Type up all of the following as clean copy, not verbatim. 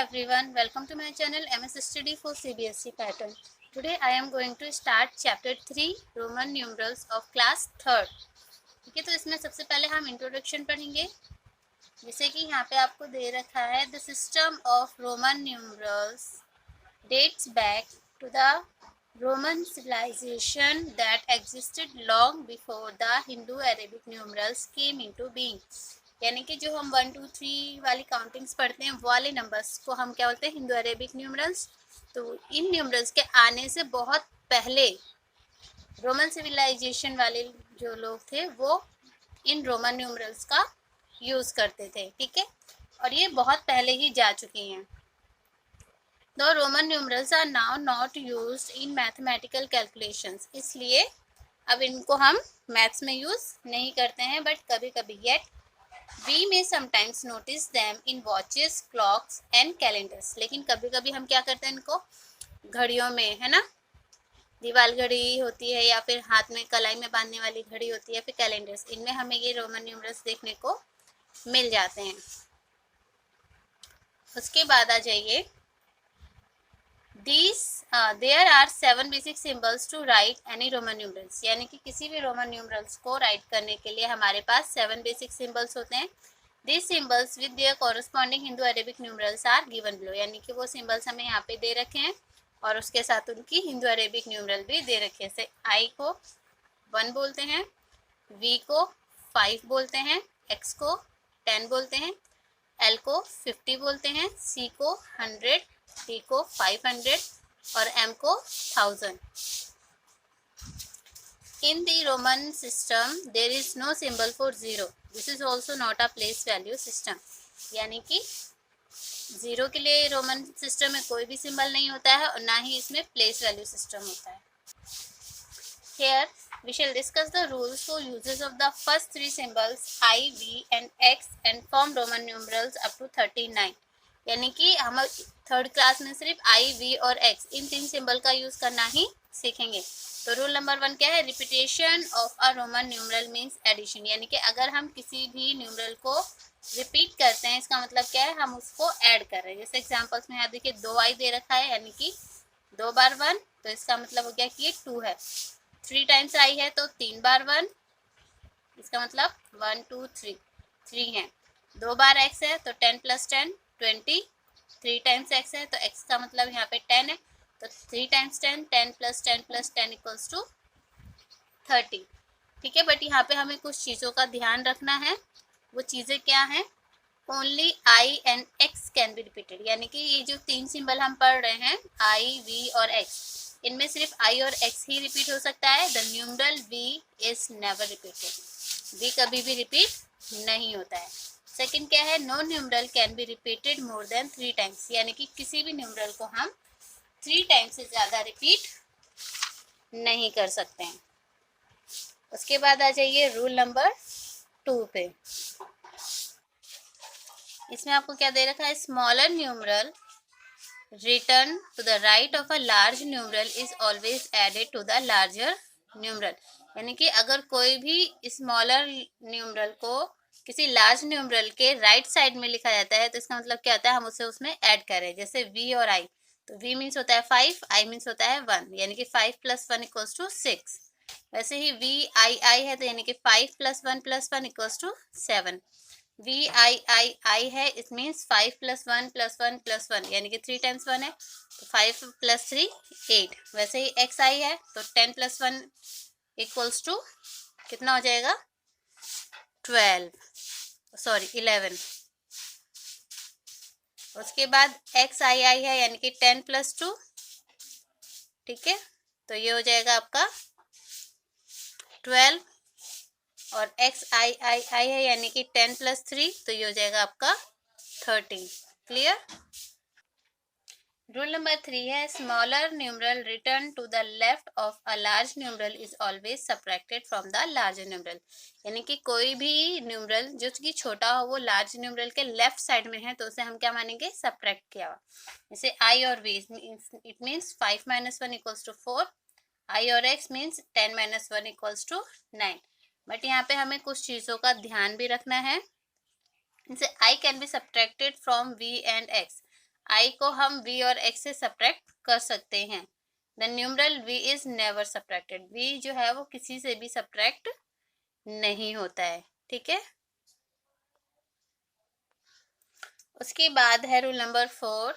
everyone, welcome to my channel MS Study for CBSE Pattern. Today I am going to start chapter 3 Roman numerals of class 3rd. ठीक है, तो इसमें सबसे पहले हम introduction पढ़ेंगे। जैसे कि यहाँ पे आपको दे रखा है the system of Roman numerals dates back to the Roman civilization that existed long before the Hindu-Arabic numerals came into being. यानी कि जो हम 1 2 3 वाली काउंटिंग्स पढ़ते हैं वो वाले नंबर्स को हम क्या बोलते हैं, हिंदू अरेबिक न्यूमरल्स। तो इन न्यूमरल्स के आने से बहुत पहले रोमन सिविलाइजेशन वाले जो लोग थे वो इन रोमन न्यूमरल्स का यूज़ करते थे। ठीक है, और ये बहुत पहले ही जा चुकी हैं। The Roman numerals are now not used in mathematical calculations, इसलिए अब इनको हम मैथ्स में यूज़ नहीं करते हैं, बट कभी कभी yet We may sometimes notice them in watches, clocks and calendars. लेकिन कभी कभी हम क्या करते हैं, इनको घड़ियों में, है ना, दीवार घड़ी होती है या फिर हाथ में कलाई में बांधने वाली घड़ी होती है, फिर कैलेंडर्स, इनमें हमें ये रोमन न्यूमरल्स देखने को मिल जाते हैं। उसके बाद आ जाइए there are 7 basic symbols to write any Roman numerals, यानी कि किसी भी रोमन न्यूमरल्स को राइट करने के लिए हमारे पास 7 बेसिक सिंबल्स होते हैं। These symbols with their corresponding Hindu Arabic numerals are given below, यानी कि वो सिंबल्स हमें यहाँ पे दे रखे हैं और उसके साथ उनकी हिंदू अरेबिक न्यूमरल भी दे रखे हैं। जैसे I को 1 बोलते हैं, V को 5 बोलते हैं, X को 10 बोलते हैं, L को 50 बोलते हैं, C को 100, T को 500 और M को 1000। In the Roman system there is no symbol for zero. This is also not a place value system, यानी कि जीरो के लिए रोमन सिस्टम में कोई भी सिंबल नहीं होता है और ना ही इसमें प्लेस वैल्यू सिस्टम होता है। Here we shall discuss the rules for uses of the first 3 symbols I, V and X and form Roman numerals up to 39, यानी कि हम 3rd क्लास में सिर्फ I, V और X इन 3 सिंबल का यूज़ करना ही सीखेंगे। तो रूल नंबर 1 क्या है, repetition of a Roman numeral means addition, यानी कि अगर हम किसी भी न्यूमरल को रिपीट करते हैं इसका मतलब क्या है, हम उसको ऐड कर रहे हैं। जैसे एग्जांपल्स में यहाँ देखिए 2 I दे रखा है, यानी कि 2 बार 1, तो इसका मतलब हो गया कि ये 2 है। 3 टाइम्स I है तो 3 बार 1, इसका मतलब 1 2 3 है। 2 बार X है तो 10 + 10 20, 3 टाइम्स X है तो X का मतलब यहाँ पे 10 है, तो 3 टाइम्स 10 10 + 10 + 10 = 30। ठीक है, बट यहाँ पे हमें कुछ चीज़ों का ध्यान रखना है। वो चीज़ें क्या हैं, only I and X can be repeated, यानी कि ये जो 3 सिंबल हम पढ़ रहे हैं I, V और X, इनमें सिर्फ I और X ही रिपीट हो सकता है। The numeral V is never repeated, V कभी भी रिपीट नहीं होता है। सेकंड क्या है, no numeral can be repeated more than 3 times, यानी कि किसी भी न्यूमरल को हम 3 टाइम्स से ज़्यादा रिपीट नहीं कर सकते हैं। उसके बाद आ जाइए रूल नंबर 2 पे। इसमें आपको क्या दे रखा है, smaller numeral written to the right of a large numeral is always added to the larger numeral, यानी कि अगर कोई भी स्मॉलर न्यूमरल को किसी लार्ज न्यूमरल के राइट साइड में लिखा जाता है तो इसका मतलब क्या होता है, हम उसे उसमें ऐड कर रहे हैं। जैसे V और I, तो V मीन्स होता है 5, I मीन्स होता है 1, यानी कि 5 + 1 = 6। वैसे ही VII है तो यानी कि 5 + 1 + 1 = 7। VIII है, इट मीन्स 5 + 1 + 1 + 1, यानी कि 3 टाइम्स 1 है तो 5 + 3 8। वैसे ही XI है तो 10 + 1 = कितना हो जाएगा, 11। उसके बाद XII है, यानी कि 10 + 2, ठीक है, तो ये हो जाएगा आपका 12। और XIII है, यानी कि 10 + 3, तो ये हो जाएगा आपका 13। क्लियर। रूल नंबर 3 है, smaller numeral return to the left of a large numeral is always subtracted from the larger numeral, यानी कि कोई भी न्यूमरल जो कि छोटा हो वो लार्ज न्यूमरल के लेफ्ट साइड में है तो उसे हम क्या मानेंगे, सब्ट्रैक्ट किया हुआ। जैसे I और V, इट मीन्स 5 - 1 = 4, I और X मीन्स 10 - 1 = 9। बट यहाँ पे हमें कुछ चीज़ों का ध्यान भी रखना है। जैसे I can be subtracted from V and X, I को हम v और x से सब्ट्रैक्ट कर सकते हैं। The numeral v is never subtracted, v जो है वो किसी से भी सब्ट्रैक्ट नहीं होता है, ठीक है। उसके बाद है rule number 4,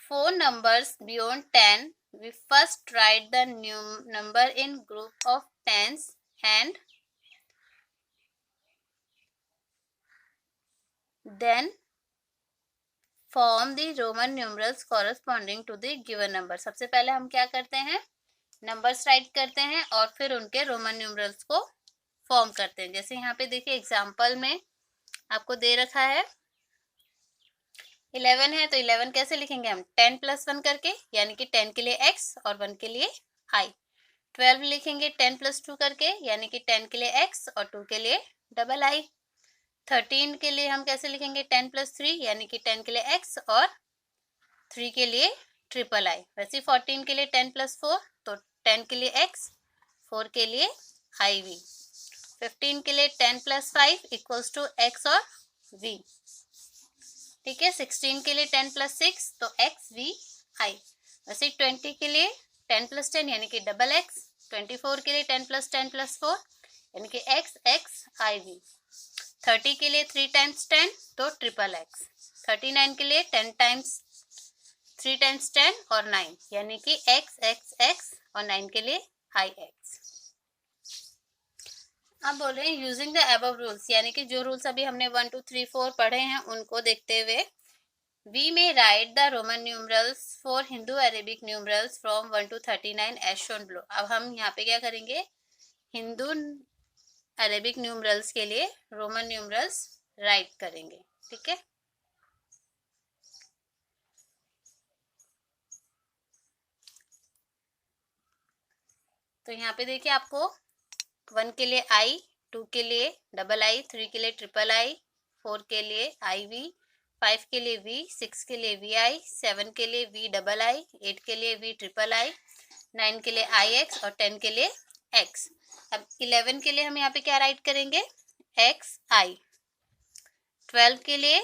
4 numbers beyond 10, we first write the number in group of tens and then form the Roman numerals corresponding to the given number। सबसे पहले हम क्या करते हैं, नंबर्स राइट करते हैं और फिर उनके रोमन न्यूमरल्स को फॉर्म करते हैं। जैसे यहाँ पे देखिए एग्जाम्पल में आपको दे रखा है 11 है, तो 11 कैसे लिखेंगे हम, 10 + 1 करके, यानी कि 10 के लिए x और 1 के लिए i। 12 लिखेंगे 10 + 2 करके, यानी कि 10 के लिए x और 2 के लिए i। 13 के लिए हम कैसे लिखेंगे, 10 + 3, यानी कि 10 के लिए x और 3 के लिए i। वैसे 14 के लिए 10 + 4, तो 10 के लिए x, 4 के लिए iv। 15 के लिए 10 + 5 = x और v, ठीक है। 16 के लिए 10 + 6, तो x v i। वैसे 20 के लिए 10 + 10, यानी कि x। 24 के लिए 10 + 10 + 4, यानी कि x i v। 30 के लिए 3 × 10, तो x। 39 के लिए 10 × 3 × 10 और 9, यानी कि x और 9 के लिए ix। अब बोल रहे हैं यूजिंग द अबव रूल्स, यानी कि जो रूल्स अभी हमने 1 2 3 4 पढ़े हैं उनको देखते हुए we may write the Roman numerals for Hindu Arabic numerals from 1 to 39 as shown below. अब हम यहाँ पे क्या करेंगे, हिंदू अरेबिक न्यूमरल्स के लिए रोमन न्यूमरल्स राइट करेंगे, ठीक है। तो यहाँ पे देखिए आपको 1 के लिए i, 2 के लिए i, 3 के लिए i, 4 के लिए iv, 5 के लिए v, 6 के लिए vi, 7 के लिए v i, 8 के लिए v i, 9 के लिए ix और 10 के लिए x। अब 11 के लिए हम यहाँ पे क्या राइट करेंगे, xi। 12 के लिए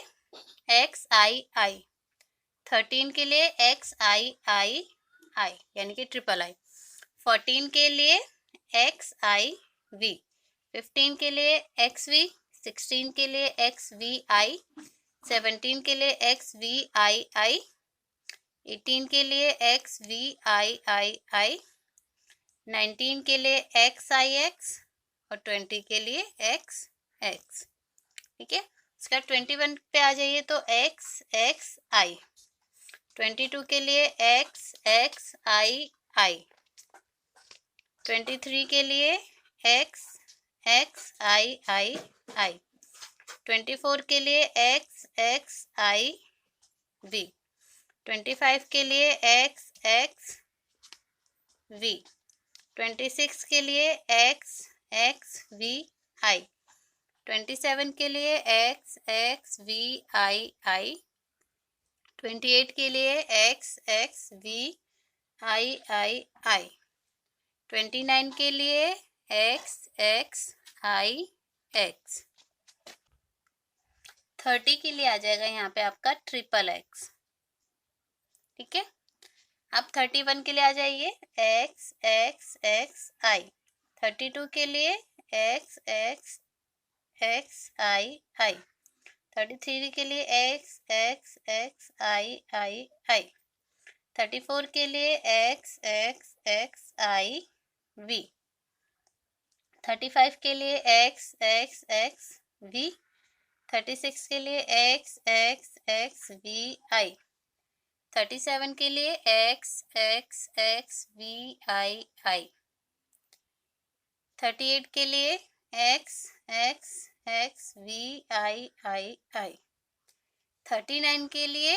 xii। 13 के लिए xiii, यानी कि i। 14 के लिए xiv। 15 के लिए xv। 16 के लिए xvi। 17 के लिए xvii। 18 के लिए xviii। 19 के लिए xix और 20 के लिए xx, ठीक है। उसका 21 पे आ जाइए तो xxi। 22 के लिए xxii। 23 के लिए xxiii। 24 के लिए xxiv। 25 के लिए xxv। 26 के लिए xxvi। 27 के लिए xxvii। 28 के लिए xxvii। 29 के लिए xxix। 30 के लिए आ जाएगा यहाँ पे आपका XXX, ठीक है। अब 31 के लिए आ जाइए xxxi। 32 के लिए xxxii। 33 के लिए xxxii। 34 के लिए xxxiv। 35 के लिए xxxv। 36 के लिए xxxvi। 37 के लिए xxxvii। 38 के लिए xxxvii। 39 के लिए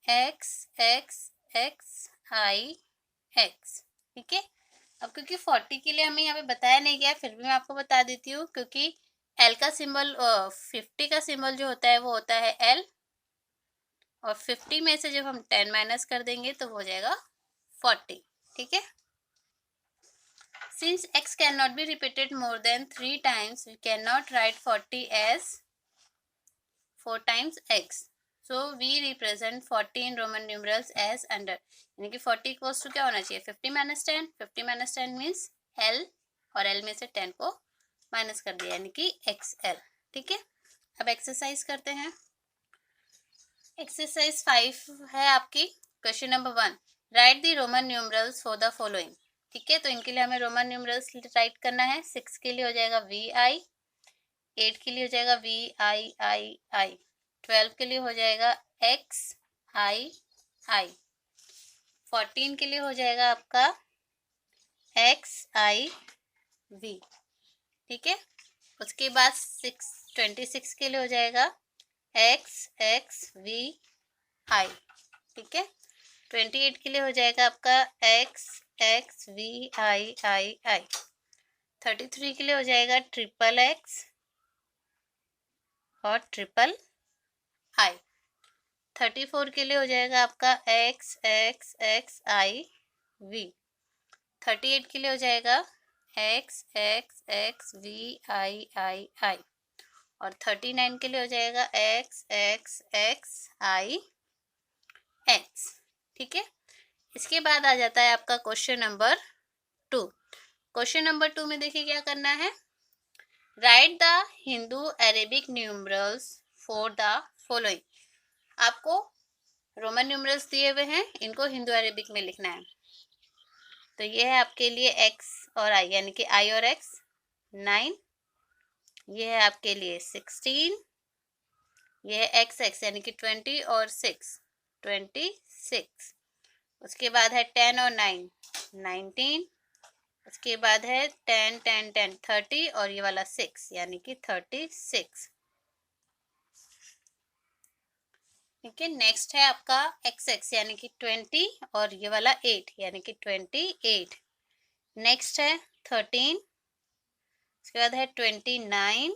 xxxix, ठीक है। अब क्योंकि 40 के लिए हमें यहाँ पे बताया नहीं गया, फिर भी मैं आपको बता देती हूँ, क्योंकि L का सिंबल 50 का सिंबल जो होता है वो होता है L, और 50 में से जब हम 10 माइनस कर देंगे तो हो जाएगा 40, ठीक है। Since x cannot be repeated more than 3 times, we cannot write 40 as 4 times x. So we represent 40 in Roman numerals as under, यानी कि 40 इक्वल्स टू क्या होना चाहिए 50 माइनस 10, 50 माइनस 10 मीन्स L, और L में से 10 को माइनस कर दिया यानी कि XL। ठीक है, अब एक्सरसाइज करते हैं। एक्सरसाइज 5 है आपकी। Question number 1, right the Roman numerals for the following. ठीक है, तो इनके लिए हमें रोमन न्यूमरल्स राइट करना है। 6 के लिए हो जाएगा VI, 8 के लिए हो जाएगा VIII, 12 के लिए हो जाएगा XII, 14 के लिए हो जाएगा आपका XIV। ठीक है, उसके बाद 26 के लिए हो जाएगा XXVI। ठीक है, 28 के लिए हो जाएगा आपका XXVIII, 33 के लिए हो जाएगा XXX और III, 34 के लिए हो जाएगा आपका XXXIV, 38 के लिए हो जाएगा XXXVIII, और 39 के लिए हो जाएगा XXXIX। ठीक है, इसके बाद आ जाता है आपका क्वेश्चन नंबर 2। क्वेश्चन नंबर 2 में देखिए क्या करना है। Right the Hindu Arabic numerals for the following. आपको रोमन न्यूमरल्स दिए हुए हैं, इनको हिंदू अरेबिक में लिखना है। तो ये है आपके लिए X और I, यानी कि I और X 9, ये है आपके लिए 16, ये है XX यानी कि 20 और 6 26, उसके बाद है 10 और 9 19, उसके बाद है 10 10 10 30, और ये वाला 6 यानी कि 36। ठीक है, नेक्स्ट है आपका XX यानी कि 20, और ये वाला 8 यानी कि 28। नेक्स्ट है 13, उसके बाद है 29,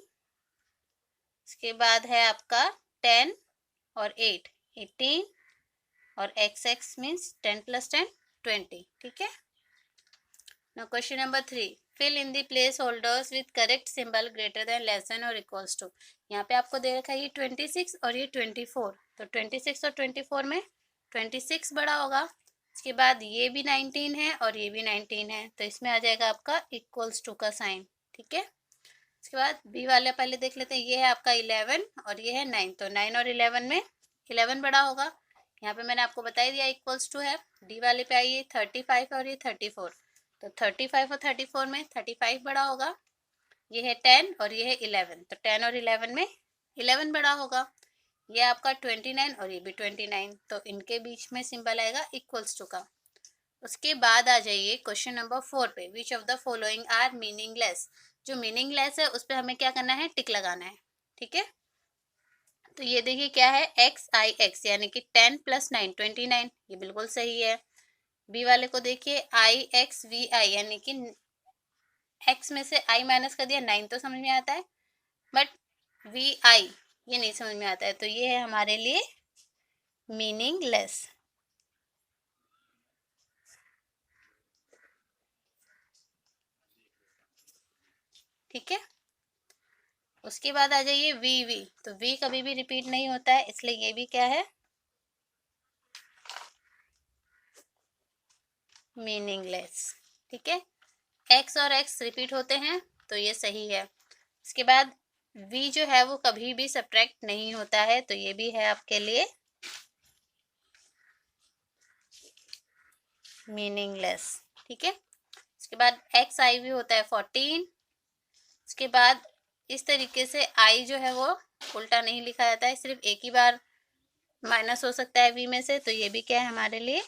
उसके बाद है आपका 10 और 8 18, और XX मीन्स 10 + 10 20। ठीक है, now question number 3, fill in the place holders with correct symbol greater than less than और इक्वल्स टू। यहाँ पे आपको दे रखा है ये 26 और ये 24, तो 26 और 24 में 26 बड़ा होगा। इसके बाद ये भी 19 है और ये भी 19 है, तो इसमें आ जाएगा आपका इक्वल्स टू का साइन। ठीक है, इसके बाद बी वाले पहले देख लेते हैं। ये है आपका 11 और ये है 9, तो 9 और 11 में 11 बड़ा होगा। यहाँ पे मैंने आपको बता ही दिया इक्वल्स टू है। डी वाले पे आइए, 35 और ये 34, तो 35 और 34 में 35 बड़ा होगा। ये है 10 और ये है 11, तो 10 और 11 में 11 बड़ा होगा। ये आपका 29 और ये भी 29, तो इनके बीच में सिंबल आएगा इक्वल्स टू का। उसके बाद आ जाइए क्वेश्चन नंबर 4 पे, which of the following are meaningless. जो मीनिंगलेस है उस पर हमें क्या करना है, टिक लगाना है। ठीक है, तो ये देखिए क्या है XIX यानी कि 10 + 9 29, ये बिल्कुल सही है। बी वाले को देखिए IXVI यानी कि X में से I माइनस कर दिया, 9 तो समझ में आता है, बट VI ये नहीं समझ में आता है, तो ये है हमारे लिए मीनिंगलेस। ठीक है, उसके बाद आ जाइए VV, तो V कभी भी रिपीट नहीं होता है, इसलिए ये भी क्या है, मीनिंगलेस। ठीक है, X और X रिपीट होते हैं, तो ये सही है। इसके बाद V जो है वो कभी भी सब्ट्रैक्ट नहीं होता है, तो ये भी है आपके लिए मीनिंगलेस। ठीक है, उसके बाद XI भी होता है 14। उसके बाद इस तरीके से I जो है वो उल्टा नहीं लिखा जाता है, सिर्फ एक ही बार माइनस हो सकता है V में से, तो ये भी क्या है हमारे लिए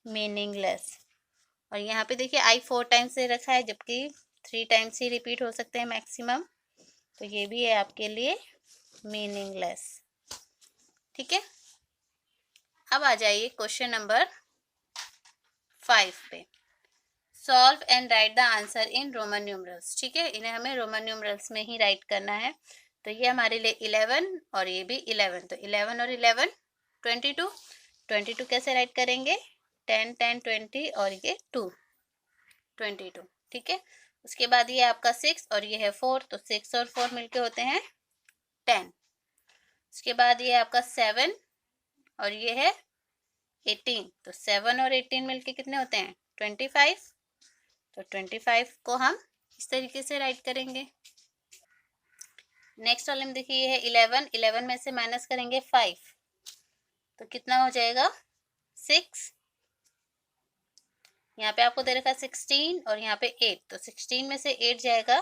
मीनिंगलेस। और यहाँ पे देखिए I 4 टाइम्स से रखा है, जबकि 3 टाइम्स ही रिपीट हो सकते हैं मैक्सिमम, तो ये भी है आपके लिए मीनिंगलेस। ठीक है, अब आ जाइए क्वेश्चन नंबर 5 पे, solve and right the answer in Roman numerals. ठीक है, इन्हें हमें रोमन न्यूमरल्स में ही राइट करना है। तो ये हमारे लिए 11 और ये भी 11, तो 11 और 11 22, 22 कैसे राइट करेंगे, 10 10 20 और ये 2 22। ठीक है, उसके बाद ये आपका 6 और ये है 4, तो 6 और 4 मिलके होते हैं 10। उसके बाद ये आपका 7 और ये है 18, तो 7 और 18 मिलके कितने होते हैं 25। तो 25 को हम इस तरीके से राइट करेंगे। नेक्स्ट वाले में देखिए ये है 11, 11 में से माइनस करेंगे 5, तो कितना हो जाएगा 6। यहाँ पे आपको दे रखा है 16 और यहाँ पे 8, तो 16 में से 8 जाएगा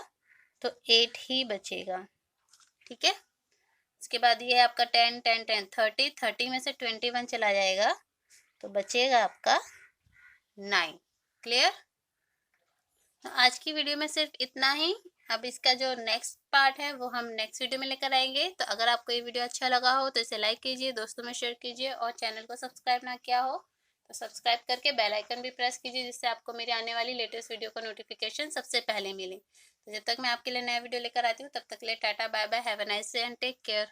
तो 8 ही बचेगा। ठीक है, उसके बाद ये है आपका 10 10 10 30, 30 में से 21 चला जाएगा तो बचेगा आपका 9। क्लियर। तो आज की वीडियो में सिर्फ इतना ही। अब इसका जो नेक्स्ट पार्ट है वो हम नेक्स्ट वीडियो में लेकर आएंगे। तो अगर आपको ये वीडियो अच्छा लगा हो तो इसे लाइक कीजिए, दोस्तों में शेयर कीजिए, और चैनल को सब्सक्राइब ना किया हो तो सब्सक्राइब करके बेल आइकन भी प्रेस कीजिए, जिससे आपको मेरी आने वाली लेटेस्ट वीडियो का नोटिफिकेशन सबसे पहले मिले। तो जब तक मैं आपके लिए नया वीडियो लेकर आती हूँ तब तक के लिए tata bye bye, have a nice day and take care.